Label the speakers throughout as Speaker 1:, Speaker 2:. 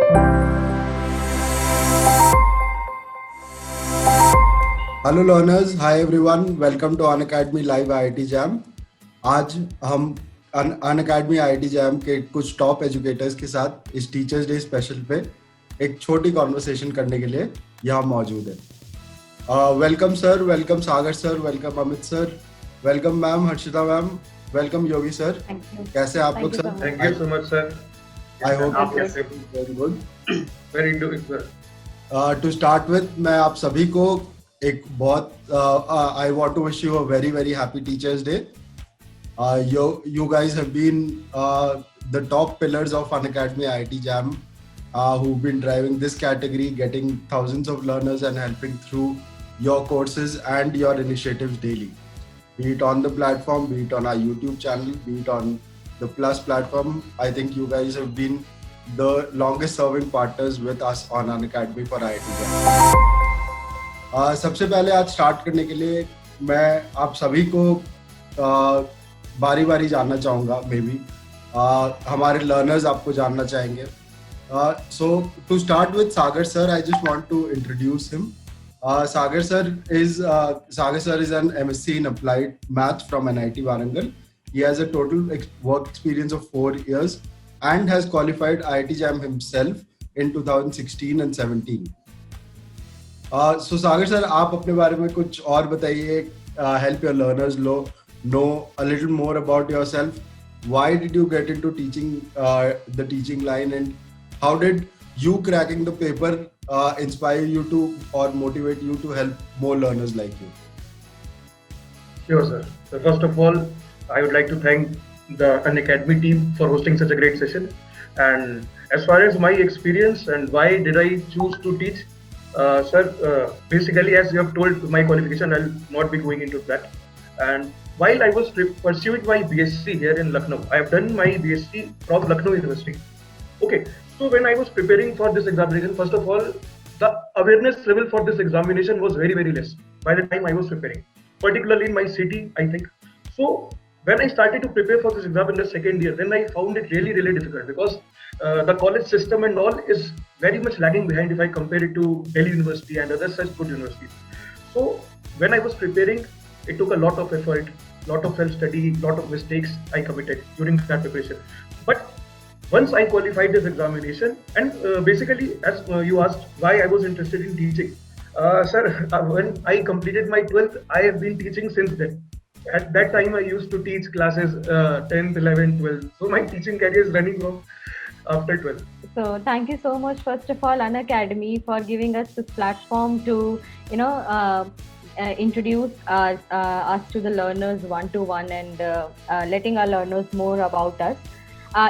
Speaker 1: Hello learners, hi everyone, welcome to Unacademy live IIT JAM. आज हम Unacademy IIT jam के कुछ टॉप एजुकेटर्स के साथ इस टीचर्स डे स्पेशल पे एक छोटी कॉन्वर्सेशन करने के लिए यहाँ मौजूद है। Welcome sir, welcome Sagar sir, welcome Amit sir, welcome ma'am Harshita ma'am, welcome Yogi sir. कैसे आप लोग sir?
Speaker 2: Thank you so much sir.
Speaker 1: I hope
Speaker 2: आप कैसे?
Speaker 1: Very good,
Speaker 2: very doing sir.
Speaker 1: To start with, मैं आप सभी को एक बहुत I want to wish you a very very happy teachers day. You guys have been the top pillars of Unacademy IIT Jam, who've been driving this category, getting thousands of learners and helping through your courses and your initiatives daily. Be it on the platform, be it on our YouTube channel, be it on the Plus platform. I think you guys have been the longest serving partners with us on Unacademy for IIT Jam. सबसे पहले आज start करने के लिए मैं आप सभी को बारी बारी जानना चाहूँगा। मे बी हमारे लर्नर्स आपको जानना चाहेंगे। So to start with Sagar sir, I just want to introduce him. Sagar sir is an MSc in Applied Math from NIT Warangal. He has a total work experience of 4 years and has qualified IIT JAM himself in 2016 and 17. So Sagar sir, आप अपने बारे में कुछ और बताइए। Help your learners know a little more about yourself. Why did you get into teaching, the teaching line, and how did you cracking the paper inspire you to or motivate you to help more learners like you?
Speaker 2: Sure sir. So first of all, I would like to thank the Unacademy team for hosting such a great session. And as far as my experience and why did I choose to teach, sir, basically as you have told my qualification, I'll not be going into that. And while I was pursuing my BSc here in Lucknow, I have done my BSc from Lucknow University. Okay, so when I was preparing for this examination, first of all, the awareness level for this examination was very, very less by the time I was preparing, particularly in my city, I think. So when I started to prepare for this exam in the second year, then I found it really, really difficult because the college system and all is very much lagging behind if I compare it to Delhi University and other such good universities. So when I was preparing, it took a lot of effort, lot of self-study, lot of mistakes I committed during that preparation. But once I qualified this examination, and basically as you asked why I was interested in teaching, sir, when I completed my 12th, I have been teaching since then. At that time, I used to teach classes 10th, 11th, 12th. So my teaching career is running from after 12th.
Speaker 3: So thank you so much, first of all, Unacademy, for giving us this platform to, introduce us to the learners one-to-one and letting our learners more about us.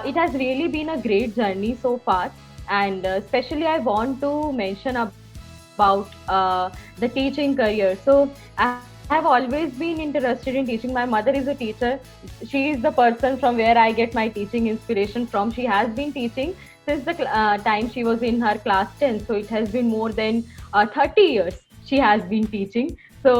Speaker 3: It has really been a great journey so far, and especially I want to mention about the teaching career. So I have always been interested in teaching. My mother is a teacher. She is the person from where I get my teaching inspiration from. She has been teaching since the time she was in her class 10. So it has been more than 30 years she has been teaching. So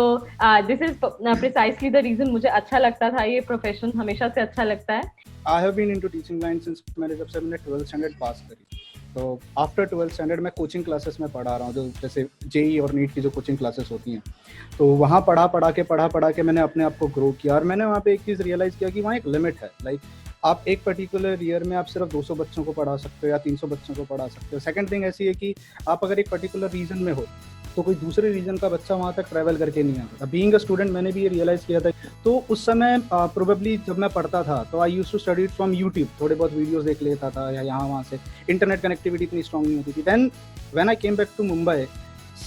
Speaker 3: this is precisely the reason मुझे अच्छा लगता था, ये profession हमेशा से अच्छा लगता है।
Speaker 4: I have been into teaching line since मैंने जब से मैंने 12th स्टैंडर्ड पास करी, तो आफ्टर 12th स्टैंडर्ड मैं कोचिंग क्लासेस में पढ़ा रहा हूँ, जो जैसे जेई और नीट की जो कोचिंग क्लासेस होती हैं, तो वहाँ पढ़ा के मैंने अपने आप को ग्रो किया। और मैंने वहाँ पे एक चीज़ रियलाइज़ किया कि वहाँ एक लिमिट है। लाइक आप एक पर्टिकुलर ईयर में आप सिर्फ 200 बच्चों को पढ़ा सकते हो या 300 बच्चों को पढ़ा सकते हो। सेकंड थिंग ऐसी है कि आप अगर एक पर्टिकुलर रीजन में हो तो कोई दूसरे रीजन का बच्चा वहाँ तक ट्रैवल करके नहीं आता। बीइंग अ स्टूडेंट मैंने भी ये रियलाइज़ किया था। तो उस समय प्रोबेबली जब मैं पढ़ता था तो I used to study it from YouTube, थोड़े बहुत वीडियोस देख लेता था या यहाँ वहाँ से। इंटरनेट कनेक्टिविटी इतनी स्ट्रॉन्ग नहीं होती थी। Then when I came back to Mumbai,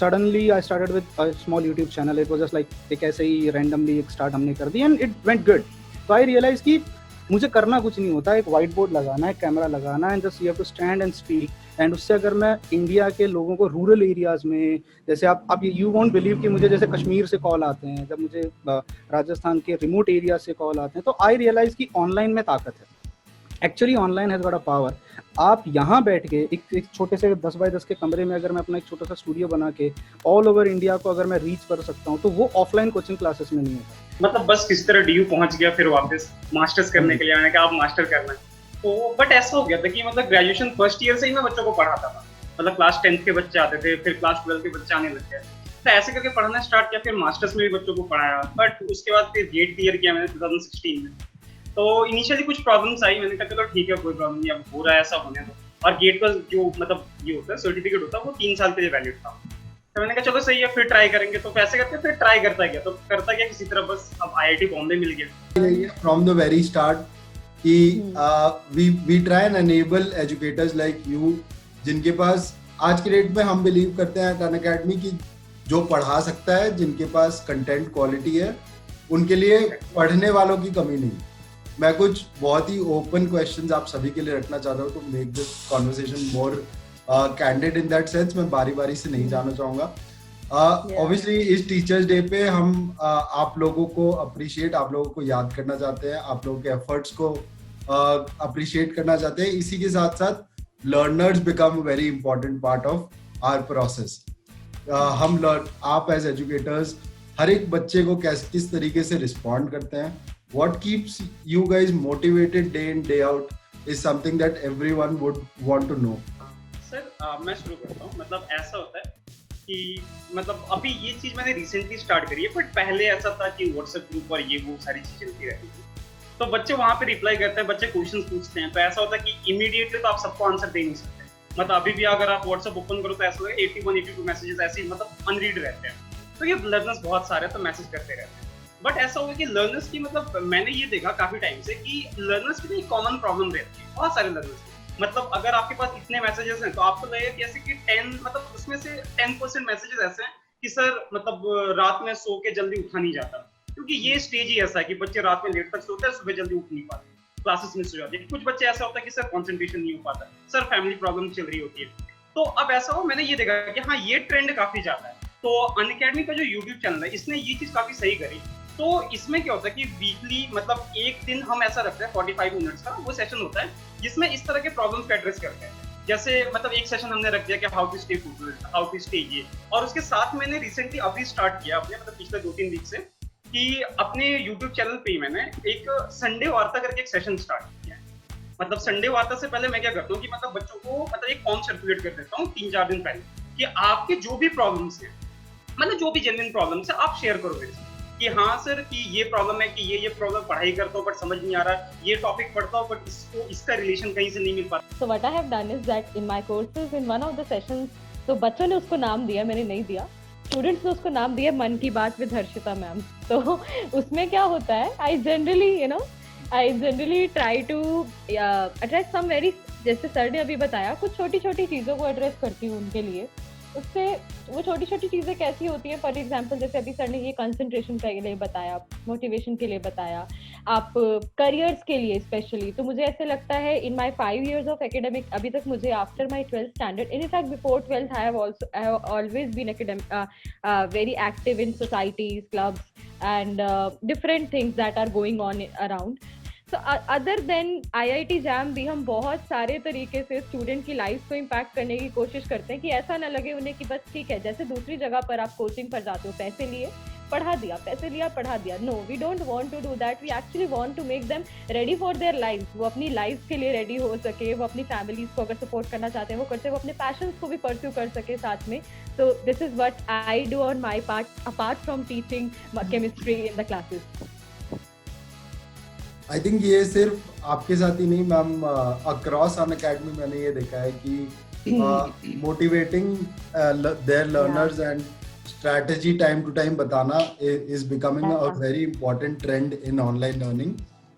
Speaker 4: suddenly I started with a small YouTube channel. It was just like एक ऐसे ही रैंडमली एक स्टार्ट हमने कर दी एंड इट वेंट गुड। तो आई रियलाइज कि मुझे करना कुछ नहीं होता, एक वाइट बोर्ड लगाना है, कैमरा लगाना है, and just you have to stand and speak. And उससे अगर मैं इंडिया के लोगों को रूरल एरियाज़ में, जैसे आप यू वॉन्ट बिलीव कि मुझे जैसे कश्मीर से कॉल आते हैं, जब मुझे राजस्थान के रिमोट एरिया से कॉल आते हैं, तो आई रियलाइज़ कि ऑनलाइन में ताकत है। Actually online has got a power. आप यहाँ बैठ के एक छोटे से 10 बाय 10 के कमरे में अगर मैं अपना एक छोटा सा स्टूडियो बना के ऑल ओवर इंडिया को अगर मैं रीच कर सकता हूँ, तो वो ऑफलाइन कोचिंग क्लासेस में नहीं होता।
Speaker 5: मतलब बस किस तरह डीयू पहुंच गया, फिर वापस मास्टर्स करने के लिए आने का, आप मास्टर करना है। तो बट ऐसा हो गया था कि मतलब ग्रेजुएशन फर्स्ट ईयर से ही मैं बच्चों को पढ़ाता था, मतलब क्लास 10th के बच्चे आते थे, फिर क्लास 12 के बच्चे आने लग गए, तो ऐसे करके पढ़ाना स्टार्ट किया। फिर मास्टर्स में भी बच्चों को पढ़ाया, बट उसके बाद फिर गेट क्लियर किया मैंने 2016 में। तो इनिशियली कुछ प्रॉब्लम्स आई, मैंने कहा चलो ठीक है कोई प्रॉब्लम नहीं, अब हो रहा है ऐसा होने दो। और गेट का जो मतलब ये होता है सर्टिफिकेट होता है वो 3 साल के लिए वैलिड था। तो मैंने कहा चलो सही है फिर ट्राई करेंगे। तो कैसे करके फिर ट्राई करता गया, तो करता गया किसी तरह, बस अब IIT बॉम्बे मिल गया।
Speaker 1: From the very start कि we try and enable educators like you, जिनके पास आज के डेट में हम बिलीव करते हैं अनअकैडमी की जो पढ़ा सकता है, जिनके पास कंटेंट क्वालिटी है, उनके लिए पढ़ने वालों की कमी नहीं। मैं कुछ बहुत ही ओपन क्वेश्चंस आप सभी के लिए रखना चाहता हूँ to make this conversation more candid in that sense. मैं बारी बारी से नहीं जाना चाहूंगा। ऑब्वियसली इस टीचर्स डे पे हम आप लोगों को अप्रिशिएट, आप लोगों को याद करना चाहते हैं, आप लोगों के एफर्ट्स को अप्रिशिएट करना चाहते हैं। इसी के साथ साथ learners become very important part of our process. आप एज एजुकेटर्स हर एक बच्चे को किस तरीके से रिस्पॉन्ड करते हैं, what keeps you guys motivated day in day out is something that everyone would want to know.
Speaker 5: Sir मैं शुरू करता हूँ। मतलब ऐसा होता है कि मतलब अभी ये चीज मैंने रिसेंटली स्टार्ट करी है, बट पहले ऐसा था कि व्हाट्सएप ग्रुप और ये वो सारी चीजें चलती रहती थी, तो बच्चे वहां पे रिप्लाई करते हैं, बच्चे क्वेश्चंस पूछते हैं, तो ऐसा होता है कि इमीडिएटली तो आप सबको आंसर दे नहीं सकते। मतलब अभी भी अगर आप व्हाट्सएप ओपन करो तो ऐसा होगा 81-82 मैसेजेस ऐसे ही मतलब अनरीड रहते हैं। तो ये लर्नर्स बहुत सारे तो मैसेज करते रहते हैं, बट ऐसा होगा कि लर्नर्स की मतलब मैंने ये देखा काफी टाइम से कि लर्नर्स की एक कॉमन प्रॉब्लम रहती है, बहुत सारे लर्नर्स की। मतलब अगर आपके पास इतने मैसेजेस हैं तो आपको लगेगा कि ऐसे कि 10 मतलब उसमें से 10% मैसेजेस ऐसे हैं कि सर मतलब रात में सो के जल्दी उठा नहीं जाता, क्योंकि ये स्टेज ही ऐसा है कि बच्चे रात में लेट तक सोते हैं, सुबह जल्दी उठ नहीं पाते, क्लासेस मिस हो जाती है। कुछ बच्चे ऐसा होता है कि सर कंसंट्रेशन नहीं हो पाता, सर फैमिली प्रॉब्लम चल रही होती है। तो अब ऐसा हो मैंने ये देखा कि हाँ ये ट्रेंड काफी ज्यादा है। तो अनअकैडमी का जो यूट्यूब चैनल है इसने ये चीज काफी सही करी। तो इसमें क्या होता है कि वीकली मतलब एक दिन हम ऐसा रखते हैं 45 मिनट्स का वो सेशन होता है, जिसमें इस तरह के प्रॉब्लम्स का एड्रेस करते हैं। जैसे मतलब एक सेशन हमने रख दिया कि how to stay focused, how to stay ये, और उसके साथ मैंने रिसेंटली अभी स्टार्ट किया अपने मतलब पिछले 2-3 वीक से कि अपने यूट्यूब चैनल पे मैंने एक संडे वार्ता करके एक सेशन स्टार्ट किया है। मतलब संडे वार्ता से पहले मैं क्या करता हूँ कि मतलब बच्चों को मतलब एक फॉर्म सर्कुलेट कर देता हूँ 3-4 दिन पहले कि आपके जो भी प्रॉब्लम्स हैं, मतलब जो भी जेन्युइन प्रॉब्लम्स है आप शेयर करो मेरे से कि हाँ सर कि ये प्रॉब्लम है कि ये प्रॉब्लम पढ़ाई करता हूँ बट समझ नहीं आ रहा, ये टॉपिक पढ़ता हूँ बट इसको इसका रिलेशन कहीं से नहीं मिल पाता।
Speaker 3: So what I have done is that in my courses in one of the sessions, तो बच्चों ने उसको नाम दिया, मैंने नहीं दिया, स्टूडेंट्स ने उसको नाम दिया मन की बात विद हर्षिता मैम। तो उसमें क्या होता है, I generally try to address some very, जैसे सर ने अभी बताया, कुछ छोटी छोटी चीज़ों को एड्रेस करती हूँ उनके लिए। उससे वो छोटी छोटी चीज़ें कैसी होती हैं, फॉर एग्जांपल जैसे अभी सर ने ये कंसंट्रेशन के लिए बताया, मोटिवेशन के लिए बताया, आप करियर्स के लिए स्पेशली। तो मुझे ऐसे लगता है in my 5 years of academic, अभी तक मुझे after my 12th standard, in fact before 12th I have always been very active in societies, clubs and different things that are going on around. तो other than IIT JAM भी हम बहुत सारे तरीके से स्टूडेंट की लाइफ को impact करने की कोशिश करते हैं कि ऐसा ना लगे उन्हें कि बस ठीक है जैसे दूसरी जगह पर आप कोचिंग पर जाते हो, पैसे लिए पढ़ा दिया, पैसे लिया पढ़ा दिया। No, we don't want to do that. We actually want to make them ready for their life. वो अपनी लाइफ के लिए रेडी हो सके, वो अपनी फैमिलीज को अगर सपोर्ट करना चाहते हैं वो करते, वो अपने पैशंस को भी परस्यू कर सके साथ में। So this is what I do on my part apart from teaching chemistry in the classes.
Speaker 1: I think ये सिर्फ आपके साथ ही नहीं मैम, अक्रॉस अनअकैडमी मैंने ये देखा है कि motivating there learners and strategy time to time बताना is becoming a very important trend in online learning,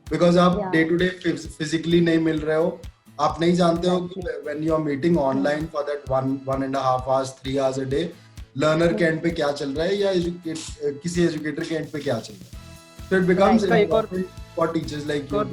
Speaker 1: because आप डे टू डे फिजिकली नहीं मिल रहे हो, आप नहीं जानते हो कि when you are meeting online for that 1.5 hours 3 hours a day, learner के एंड पे क्या चल रहा है या किसी एजुकेटर के एंड पे क्या चल रहा है। So it becomes important for teachers like you to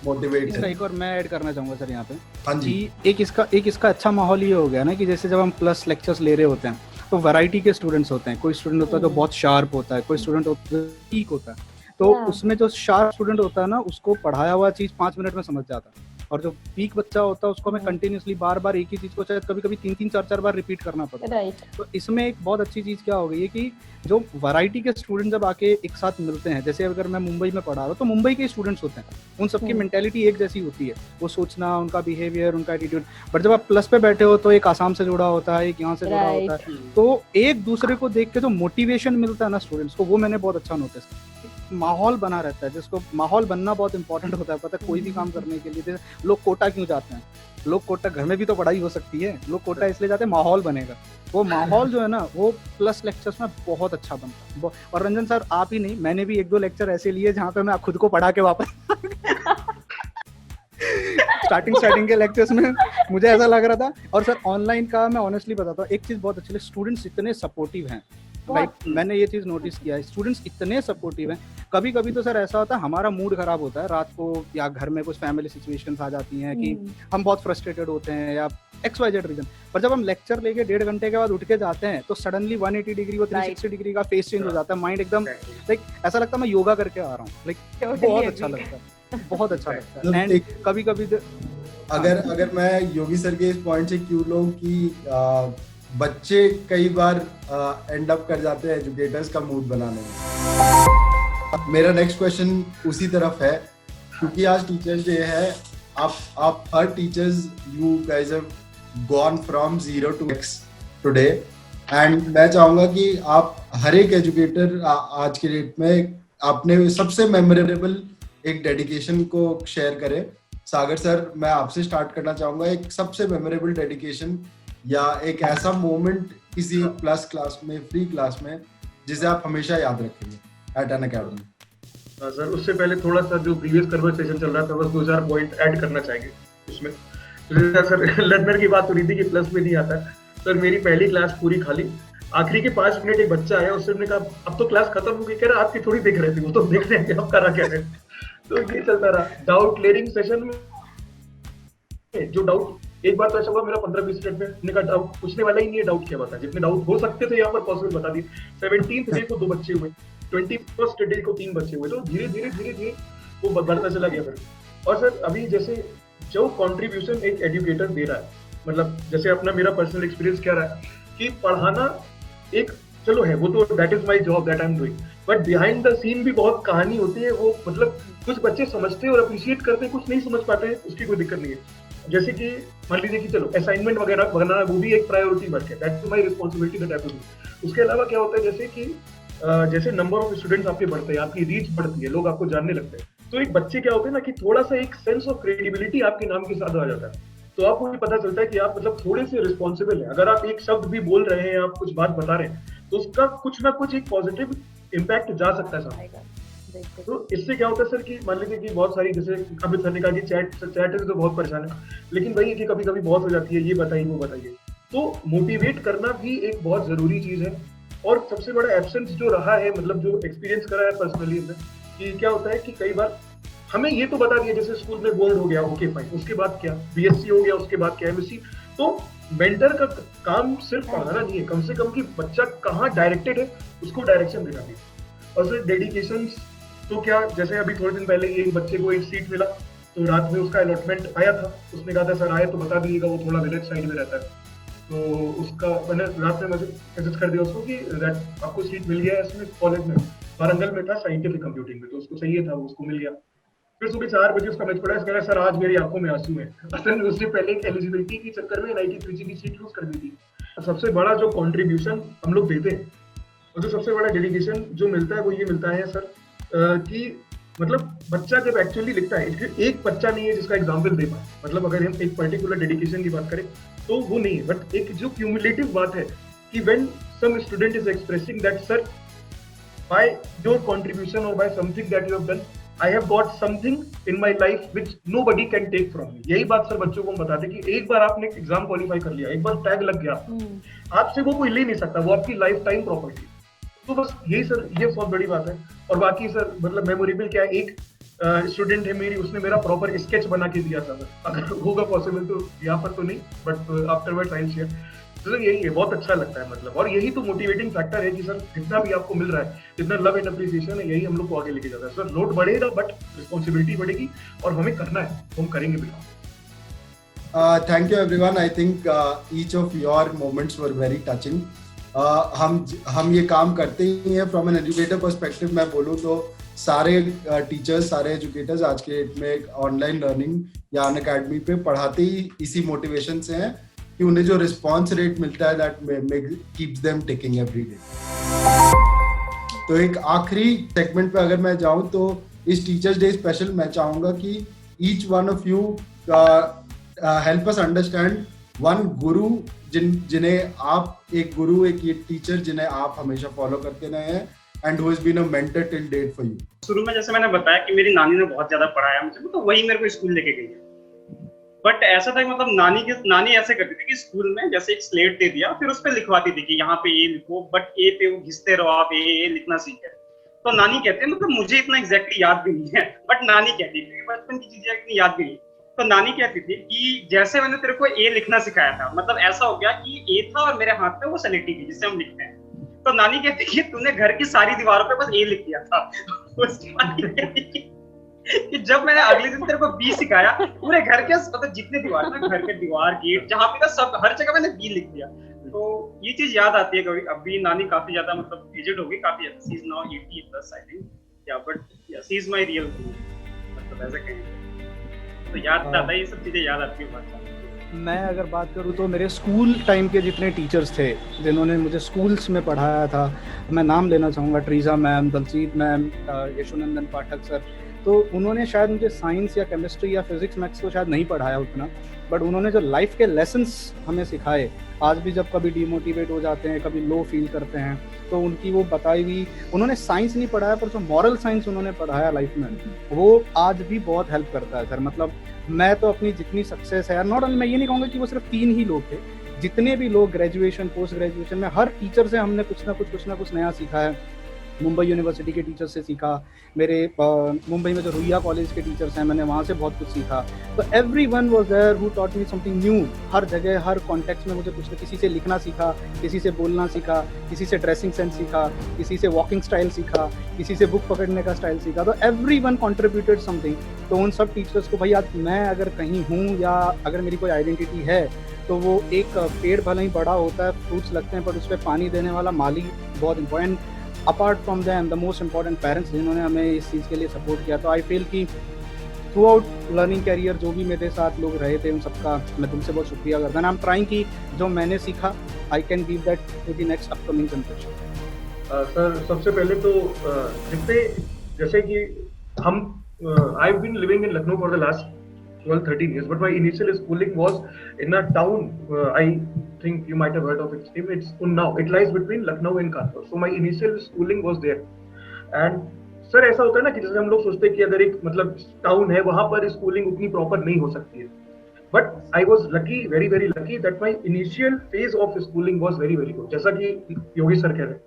Speaker 1: motivate.
Speaker 4: इसका एक और मैं ऐड करना चाहूंगा सर यहाँ पे।
Speaker 1: हाँ जी।
Speaker 4: एक इसका अच्छा माहौल ये हो गया ना कि जैसे जब हम प्लस लेक्चर्स ले रहे होते हैं तो वैरायटी के स्टूडेंट्स होते हैं। कोई स्टूडेंट होता है जो बहुत शार्प होता है, कोई स्टूडेंट होता है ठीक होता है। तो उसमें जो शार्प स्टूडेंट होता है ना, उसको पढ़ाया हुआ चीज 5 मिनट में समझ जाता है। और जो वीक बच्चा होता है उसको हमें
Speaker 3: हम्म।
Speaker 4: कंटिन्यूसली बार बार एक ही चीज को शायद कभी कभी 3-4 बार रिपीट करना पड़ता है।
Speaker 3: राइट।
Speaker 4: तो इसमें एक बहुत अच्छी चीज क्या हो गई है कि जो वैरायटी के स्टूडेंट जब आके एक साथ मिलते हैं, जैसे अगर मैं मुंबई में पढ़ा रहा हूँ तो मुंबई के स्टूडेंट्स होते हैं, उन सबकी मेंटेलिटी एक जैसी होती है, वो सोचना, उनका बिहेवियर, उनका एटीट्यूड। बट जब आप प्लस पे बैठे हो तो एक आसाम से जुड़ा होता है, एक यहाँ से जुड़ा होता है, तो एक दूसरे को देख के जो मोटिवेशन मिलता है ना स्टूडेंट्स को, वो मैंने बहुत अच्छा नोटिस किया। माहौल बना रहता है, जिसको माहौल बनना बहुत इंपॉर्टेंट होता है। पता है कोई भी काम करने के लिए लोग कोटा क्यों जाते हैं? लोग कोटा, घर में भी तो पढ़ाई हो सकती है, लोग कोटा इसलिए जाते हैं माहौल बनेगा। वो माहौल जो है ना वो प्लस लेक्चर्स में बहुत अच्छा बनता है। और रंजन सर आप ही नहीं, मैंने भी 1-2 लेक्चर ऐसे लिए जहाँ पे मैं खुद को पढ़ा के वापस स्टार्टिंग के लेक्चर्स में मुझे ऐसा लग रहा था। और सर ऑनलाइन का मैं ऑनेस्टली बताता हूँ, एक चीज बहुत अच्छी है, स्टूडेंट्स इतने सपोर्टिव हैं। लाइक मैंने ये चीज नोटिस किया है, स्टूडेंट्स इतने सपोर्टिव हैं। कभी कभी तो सर ऐसा होता है हमारा मूड खराब होता है रात को, या घर में कुछ फैमिली सिचुएशंस आ जाती हैं कि हम बहुत फ्रस्ट्रेटेड होते हैं या XYZ रीजन, पर जब हम लेक्चर लेके 1.5 घंटे के बाद उठ के जाते हैं तो सडनली 180 डिग्री और 360 डिग्री का फेस चेंज हो जाता है, माइंड एकदम लाइक ऐसा लगता है मैं योगा करके आ रहा हूँ। लाइक बहुत अच्छा लगता है, बहुत अच्छा लगता है। एंड कभी कभी
Speaker 1: अगर मैं योगी सर के इस पॉइंट से क्यों लूं कि बच्चे कई बार एंड अप कर जाते हैं एजुकेटर्स का मूड बनाने में। मेरा नेक्स्ट क्वेश्चन उसी तरफ है, क्योंकि आज टीचर्स डे है। आप हर teachers, you guys have gone from 0 to X today, and मैं चाहूंगा कि आप हर एक एजुकेटर आज के डेट में आपने सबसे मेमोरेबल एक डेडिकेशन को शेयर करें। सागर सर, मैं आपसे स्टार्ट करना चाहूंगा, एक सबसे मेमोरेबल डेडिकेशन या एक ऐसा मोमेंट किसी प्लस क्लास में, फ्री क्लास में, जिसे आप हमेशा याद रखेंगे एट एन अकेडमी।
Speaker 2: सर उससे पहले थोड़ा सा जो प्रीवियस कन्वर्सेशन चल रहा था बस 2-4 पॉइंट ऐड करना चाहेंगे इसमें। तो सर लर्नर की बात हो रही थी कि प्लस में नहीं आता। सर मेरी पहली क्लास पूरी खाली, आखिरी के 5 मिनट एक बच्चा आया, उससे हमने कहा अब तो क्लास खत्म हो गई, कह रहा आपकी थोड़ी देख रहे थे, वो तो देख रहे हैं आप करा क्या है। तो ये चलता रहा। डाउट क्लियरिंग सेशन में जो डाउट, एक बार तो ऐसा हुआ मेरा 15-20 मिनट में, मैंने कहा डाउट पूछने वाला ही नहीं है, डाउट क्या बता, जितने डाउट हो सकते थे यहाँ पर पॉसिबल बता दिए। 17th डे को 2 बच्चे हुए, 21st डे को 3 बच्चे हुए, तो धीरे धीरे वो बढ़ता चला गया। फिर और सर अभी जैसे जो कंट्रीब्यूशन एक एजुकेटर दे रहा है, मतलब जैसे अपना मेरा पर्सनल एक्सपीरियंस क्या रहा है कि पढ़ाना एक चलो है, वो तो that is my job that I am doing, but behind the scene भी बहुत कहानी होती है। वो मतलब कुछ बच्चे समझते हैं और अप्रिशिएट करते हैं, कुछ नहीं समझ पाते हैं, उसकी कोई दिक्कत नहीं है। जैसे कि मान लीजिए कि चलो असाइनमेंट वगैरह बनाना, वो भी एक प्रायोरिटी वर्क है, that is my responsibility that I have to do. उसके अलावा क्या होता है जैसे कि जैसे नंबर ऑफ स्टूडेंट्स आपके बढ़ते हैं, आपकी रीच बढ़ती है, लोग आपको जानने लगते हैं, तो एक बच्चे क्या होते हैं ना कि थोड़ा सा एक सेंस ऑफ क्रेडिबिलिटी आपके नाम के साथ आ जाता है। तो आपको ये पता चलता है कि आप मतलब थोड़े से रिस्पॉन्सिबल हैं। अगर आप एक शब्द भी बोल रहे हैं, आप कुछ बात बता रहे हैं, तो उसका कुछ ना कुछ एक पॉजिटिव इम्पैक्ट जा सकता है सामने। तो इससे क्या होता है सर कि मान लीजिए कि बहुत सारी, जैसे अमित सर ने कहा कि चैट से तो बहुत परेशान है, लेकिन वही है कि कभी कभी बहुत हो जाती है, ये बताइए वो बताइए। तो मोटिवेट करना भी एक बहुत जरूरी चीज है। और सबसे बड़ा एब्सेंस जो रहा है, मतलब जो एक्सपीरियंस करा है पर्सनली कि क्या होता है कि कई बार हमें ये तो बता दिया, जैसे स्कूल में बोर्ड हो गया, ओके फाइन, उसके बाद क्या, BSc हो गया, उसके बाद क्या MSc। तो मेंटर का काम सिर्फ पढ़ाना नहीं है, कम से कम कि बच्चा कहाँ डायरेक्टेड है उसको डायरेक्शन देना भी। और फिर डेडिकेशन तो क्या, जैसे अभी थोड़े दिन पहले एक बच्चे को एक सीट मिला, तो रात में उसका अलॉटमेंट आया था, उसने कहा था सर आए तो बता दीजिएगा, वो थोड़ा विलेज साइड में रहता है। तो उसका मैंने रात में मैसेज कर दिया उसको कि आपको सीट मिल गया है इसमें, कॉलेज में वारंगल में था, साइंटिफिक कंप्यूटिंग में, तो उसको सही था, वो उसको मिल गया। फिर सुबह 4 बजे उसका मैच पड़ा, इसका सर आज मेरी आंखों में आंसू है। असल में उसने पहले एलिजिबिलिटी के चक्कर में NIT Trichy की सीट लूज कर दी थी। सबसे बड़ा जो कंट्रीब्यूशन हम लोग देते हैं और जो सबसे बड़ा डेडिकेशन जो मिलता है वो ये मिलता है सर कि मतलब बच्चा जब एक्चुअली लिखता है, एक बच्चा नहीं है जिसका एग्जाम्पल दे पाए, मतलब अगर हम एक पर्टिकुलर डेडिकेशन की बात करें तो वो नहीं है, बट एक जो क्यूमुलेटिव बात है कि when some student is expressing that sir by your contribution और by something that you have done I have got something in my life which nobody can take from me। यही बात sir बच्चों को हम बताते कि एक बार आपने एग्जाम क्वालिफाई कर लिया, एक बार टैग लग गया, आपसे वो कोई ले नहीं सकता, वो आपकी लाइफ टाइम प्रॉपर्टी। तो बस यही सर, ये बहुत बड़ी बात है। और बाकी सर मतलब मेमोरेबल क्या है, एक स्टूडेंट है मेरी, उसने मेरा प्रॉपर स्केच बना के दिया था, अगर होगा पॉसिबल तो यहाँ पर तो नहीं, but afterward I will share. तो यही है, बहुत अच्छा लगता है मतलब, और यही तो मोटिवेटिंग फैक्टर है कि सर जितना भी आपको मिल रहा है, जितना लव एंड अप्रिसिएशन है, यही हम लोग को आगे लेके जाता है। सर लोड बढ़ेगा बट रिस्पॉन्सिबिलिटी बढ़ेगी, और हमें करना है, हम करेंगे भी।
Speaker 1: thank you everyone. I think each of your moments were very touching. हम ये काम करते ही हैं फ्रॉम एन एजुकेटर पर्सपेक्टिव. मैं बोलूँ तो सारे टीचर्स, सारे एजुकेटर्स आज के डेट में ऑनलाइन लर्निंग या अनअकैडमी पे पढ़ाते ही इसी मोटिवेशन से हैं कि उन्हें जो रिस्पॉन्स रेट मिलता है that keeps them taking every day. तो एक आखिरी सेगमेंट पे अगर मैं जाऊं तो इस टीचर्स डे स्पेशल मैं चाहूंगा कि each one of you help us understand one गुरु जिन्हें आप, एक गुरु, एक ये टीचर जिन्हें आप हमेशा फॉलो करते रहे हैं and who has been a mentor till date for you.
Speaker 5: शुरू में जैसे मैंने बताया कि मेरी नानी ने बहुत ज्यादा पढ़ाया मुझे, तो वही मेरे को स्कूल लेके गई है. बट ऐसा था मतलब नानी ऐसे करती थी कि स्कूल में जैसे एक स्लेट दे दिया, फिर उस पर लिखवाती थी कि यहाँ पे ये लिखो, बट ए पे वो घिसते रहो, आप ये लिखना सीखे. तो नानी कहते हैं, मतलब मुझे इतना एग्जैक्टली याद भी नहीं है, बट नानी कहती थी, बचपन की चीजें इतनी याद भी नहीं. तो नानी कहती थी कि जैसे मैंने तेरे को ए लिखना सिखाया था, मतलब ऐसा हो गया कि ए था और मेरे हाथ पे वो सलेटी थी जिससे हम लिखते हैं. तो नानी कहती कि तूने घर की सारी दीवारों पे बस ए लिख दिया था. उसकी नानी कहती कि जब मैंने अगले दिन तेरे को बी सिखाया, पूरे घर के मतलब जितने दीवार ना, घर के दीवार, गेट, जहाँ पे था सब, हर जगह मैंने बी लिख दिया. तो ये चीज याद आती है कभी. अभी नानी काफी ज्यादा मतलब एजेड हो गई, काफी ज्यादा. She is now 80+ I think. या but she is my real guru, मतलब ऐसा कहेंगे. तो याद आता है, ये सब चीजें याद आती है.
Speaker 4: मैं अगर बात करूँ तो मेरे स्कूल टाइम के जितने टीचर्स थे जिन्होंने मुझे स्कूल्स में पढ़ाया था, मैं नाम लेना चाहूँगा. ट्रीजा मैम, दलजीत मैम, यशोनंदन पाठक सर. तो उन्होंने शायद मुझे साइंस या केमिस्ट्री या फिजिक्स मैथ्स तो शायद नहीं पढ़ाया उतना, बट उन्होंने जो लाइफ के लेसन्स हमें सिखाए, आज भी जब कभी डिमोटिवेट हो जाते हैं, कभी लो फील करते हैं, तो उनकी वो बताई हुई, उन्होंने साइंस नहीं पढ़ाया पर जो मॉरल साइंस उन्होंने पढ़ाया लाइफ में, वो आज भी बहुत हेल्प करता है सर. मतलब मैं तो अपनी जितनी सक्सेस है, नॉट ओनली, मैं ये नहीं कहूँगा कि वो सिर्फ 3 ही लोग थे, जितने भी लोग ग्रेजुएशन, पोस्ट ग्रेजुएशन में, हर टीचर से हमने कुछ ना कुछ नया सीखा है. मुंबई यूनिवर्सिटी के टीचर से सीखा, मेरे मुंबई में जो रुइया कॉलेज के टीचर्स हैं, मैंने वहाँ से बहुत कुछ सीखा. तो everyone was there who taught me something new. हर जगह, हर कॉन्टेक्स्ट में मुझे कुछ न, किसी से लिखना सीखा, किसी से बोलना सीखा, किसी से ड्रेसिंग सेंस सीखा, किसी से वॉकिंग स्टाइल सीखा, किसी से बुक पकड़ने का स्टाइल सीखा. तो एवरीवन कंट्रीब्यूटेड समथिंग. तो उन सब टीचर्स को भाई, आज मैं अगर कहीं हूँ या अगर मेरी कोई आइडेंटिटी है, तो वो एक पेड़ भले ही बड़ा होता है, फ्रूट्स लगते हैं, पर उस पर पानी देने वाला माली बहुत important. Apart from them the most important parents जिन्होंने हमें इस चीज़ के लिए सपोर्ट किया. तो आई फील कि थ्रू आउट लर्निंग कैरियर जो भी मेरे साथ लोग रहे थे, उन सबका मैं तुमसे बहुत शुक्रिया करता हूँ. आई एम ट्राइंग कि जो मैंने सीखा, I can give that to the next upcoming generation.
Speaker 2: Sir, सबसे पहले तो जितने, जैसे कि हम, I have been living in Lucknow for the last 12-13 years, but my initial schooling was in a town, I think you might have heard of its name, it's Unnao. It lies between Lucknow and Kanpur. So my initial schooling was there. And sir ऐसा होता है ना कि जैसे हम लोग सोचते हैं कि अगर एक मतलब टाउन है, वहां पर स्कूलिंग उतनी प्रॉपर नहीं हो सकती है. But I was lucky, very very lucky that my initial phase of schooling was very very good. जैसा कि योगी सर कह रहे हैं,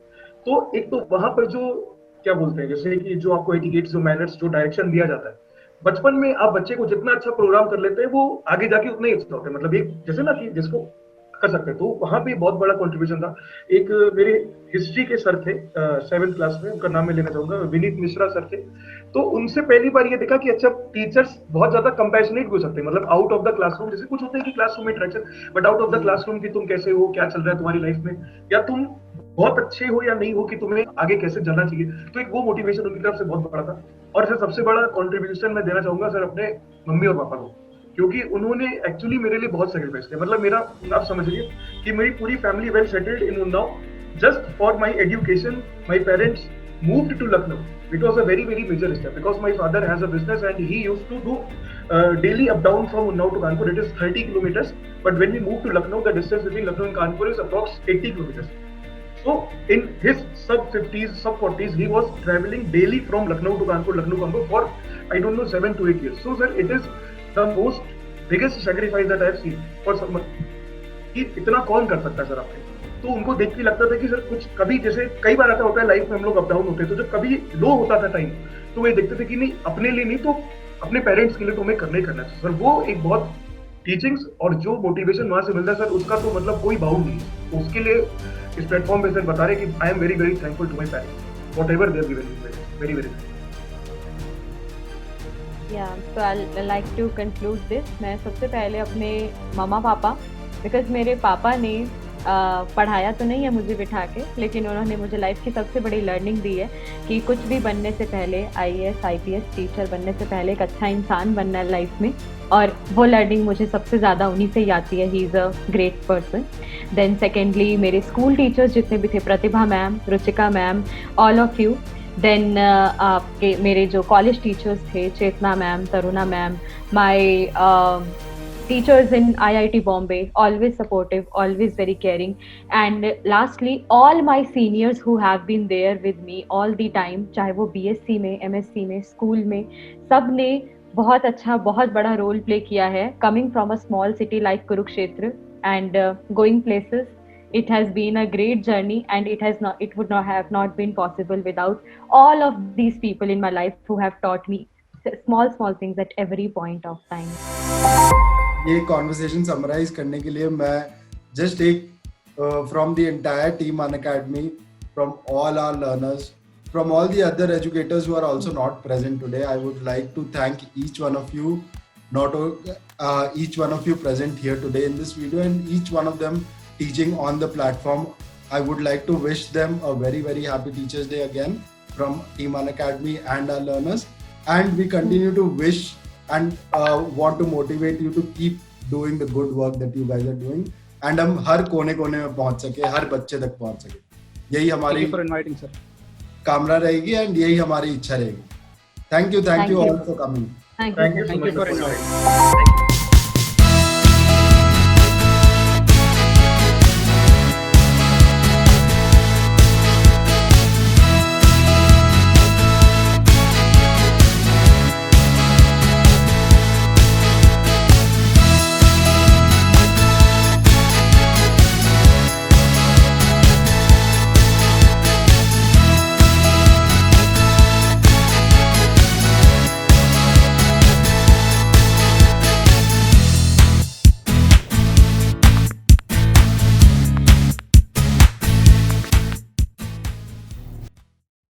Speaker 2: तो एक तो वहां पर जो क्या बोलते हैं, जैसे कि जो आपको एटिकेट्स, जो मैनर्स, जो डायरेक्शन दिया जाता है, बचपन में आप बच्चे को जितना अच्छा प्रोग्राम कर लेते हैं, वो आगे जाके उतना ही अच्छा होता है. मतलब एक जैसे ना कि जिसको कर सकते हैं, तो वहां पे बहुत बड़ा कंट्रीब्यूशन था. एक मेरे हिस्ट्री के सर थे 7th क्लास में, उनका नाम मैं लेना चाहूंगा, विनीत मिश्रा सर थे. तो उनसे पहली बार ये देखा कि अच्छा, टीचर्स बहुत ज्यादा कंपैशनेट हो सकते हैं. मतलब आउट ऑफ द क्लासरूम, जैसे कुछ होते हैं कि classroom interaction, but out of the classroom की तुम कैसे हो, क्या चल रहा है तुम्हारी लाइफ में, या तुम बहुत अच्छे हो या नहीं हो, कि तुम्हें आगे कैसे चलना चाहिए. तो एक वो मोटिवेशन उनकी तरफ से बहुत बड़ा था. और सर सबसे बड़ा कंट्रीब्यूशन मैं देना चाहूंगा सर अपने मम्मी और पापा को, क्योंकि उन्होंने एक्चुअली मेरे लिए बहुत सेक्रीफाइस किया. मतलब मेरा, आप समझिए कि मेरी पूरी family well settled in Unnao. Just for my education my parents moved to Lucknow. It was a very very major step because my father has a business and he used to do daily up down from Unnao to Kanpur. It is 30 kilometers, but when we moved to Lucknow, the distance between Lucknow and Kanpur is approx 80 kilometers. So in his sub 50s, sub 40s, he was traveling daily from Lucknow to Kanpur for I don't know 7 to 8 years. So sir, it is the most biggest sacrifice that I have seen for someone. कि इतना कौन कर सकता है sir आपके. तो उनको देख के लगता था कि सर कुछ कभी, जैसे कई बार ऐसा होता है लाइफ में, हम लोग अप डाउन होते हैं, तो जब कभी लो होता था टाइम, तो वे देखते थे कि नहीं, अपने लिए नहीं तो अपने पेरेंट्स के लिए तो हमें करना ही करना है. सर वो एक बहुत टीचिंग्स और जो मोटिवेशन वहां से मिलता है सर, उसका तो मतलब कोई बाउंड नहीं है. उसके लिए इस प्लेटफॉर्म पे सर बता रहे कि I am very very thankful to my parents, whatever they have given me. Very very
Speaker 3: Yeah, so I like to conclude this. मैं सबसे पहले अपने मामा पापा, बिकॉज मेरे पापा ने पढ़ाया तो नहीं है मुझे बिठा के, लेकिन उन्होंने मुझे लाइफ की सबसे बड़ी लर्निंग दी है कि कुछ भी बनने से पहले, IAS IPS टीचर बनने से पहले एक अच्छा इंसान बनना है लाइफ में, और वो लर्निंग मुझे सबसे ज़्यादा उन्हीं से ही आती है. He is a great person. Then secondly मेरे स्कूल टीचर्स जितने भी थे, Pratibha ma'am, Ruchika ma'am, all of you. Then आपके मेरे जो कॉलेज टीचर्स थे, Chetna ma'am, Taruna ma'am, my teachers in IIT Bombay, always supportive, always very caring. And lastly, all my seniors who have been there with me all the time, चाहे वो BSc में, MSc में, school में, सब ने बहुत अच्छा, बहुत बड़ा रोल प्ले किया है. Coming from a small city like Kurukshetra and going places, it has been a great journey, and it would not have been possible without all of these people in my life who have taught me small things at every point of time.
Speaker 1: ये conversation summarize करने के लिए मैं just एक from the entire team Unacademy, from all our learners, from all the other educators who are also not present today, I would like to thank each one of you, each one of you present here today in this video, and each one of them teaching on the platform. I would like to wish them a very, very happy Teachers Day again from Team Unacademy and our learners. And we continue to wish and want to motivate you to keep doing the good work that you guys are doing. And हम हर कोने कोने में पहुंच सके, हर बच्चे तक पहुंच सके, यही हमारी कामना रहेगी, एंड यही हमारी इच्छा रहेगी. Thank you all for coming.
Speaker 3: Thank you
Speaker 2: so much
Speaker 4: for
Speaker 2: for
Speaker 4: inviting.
Speaker 2: inviting.